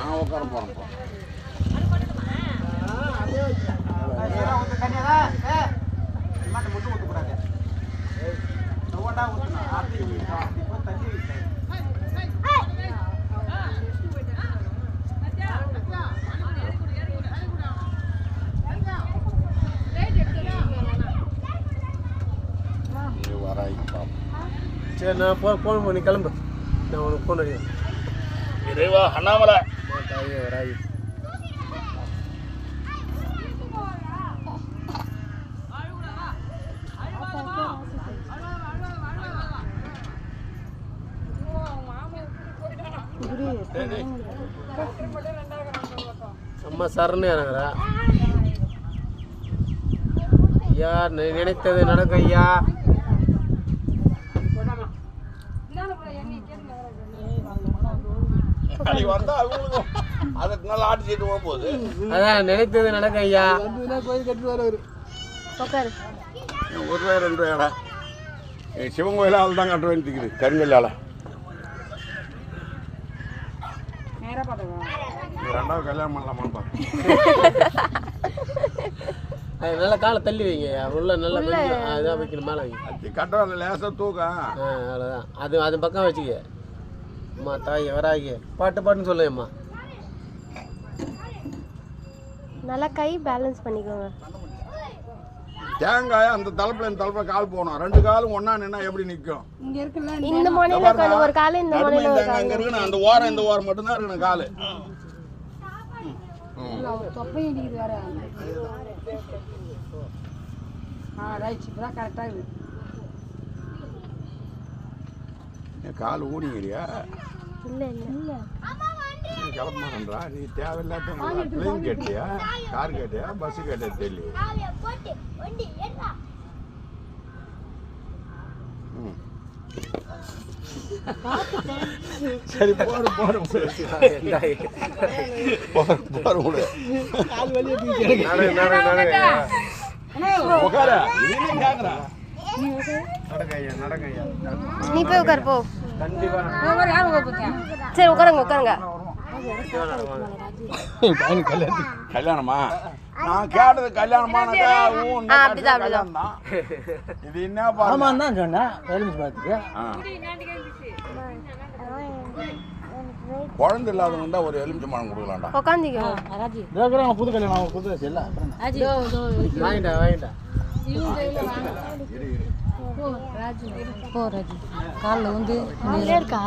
நான் உட்கார போகிறேன். சரி நான் ஃபோன் பண்ணி கிளம்பு. நான் உனக்கு ஃபோன் அடிக்கிறேன். இறைவா அண்ணாமலை வராயி அம்மா சரணு எனக்குறா. ஐயா நினைத்தது நடக்கும் ஐயா. அதான் நினைத்தது நடக்கும் ஐயா. ₹1 ₹2 சிவன் கோயில ஆள் தான் கட்ட வேண்டியிருக்குது. கருங்கல்லால 2வது கல்யாணம் பண்ணலாமான்னு பார்த்தேன். அது நல்லா காலை தள்ளி வைங்க. உள்ள நல்லா கொஞ்சம் இதாக வைக்கணும். மேலே வைங்க. கட்ட லேசாக தூக்கம். அவ்வளோதான். அது பக்கம் வச்சுக்க. அம்மா தாய் வராங்க. பாட்டுன்னு சொல்லுங்கம்மா. நல்லா கை பேலன்ஸ் பண்ணிக்கோங்க. தேங்காய் அந்த தலைப்புல கால் போகணும். 2 காலும் ஒன்னா நின்னா எப்படி நிற்கும்? இந்த மொனையில ஒரு கால், இந்த மொனையில ஒரு கால் இருக்கு. அந்த ஓரம் இந்த ஓரம் மட்டும் தான் இருக்கணும் காலு. கால் ஊனிக்கிறியா? இல்ல கிளம்புறா. நீ தேவையில்லாத ட்ரெயின் கேட்டியா, கார் கேட்டியா, பஸ் கேட்டியா தெரியல. சரி போற நீ போய் உட்காரு போ. சரி உட்காருங்க. கல்யாணமா? நான் கேட்டது கல்யாணமானதா? அப்படிதான். இது என்ன பாருதான் சொன்னேன். குழந்தை இல்லாதவங்க தான் ஒரு எலுமிச்சம்பழம் கொடுக்கலாம்டா. உட்காந்துக்கோ. புது கல்யாணம் புது வாங்கிட்டா காலில் வந்து இருக்கா?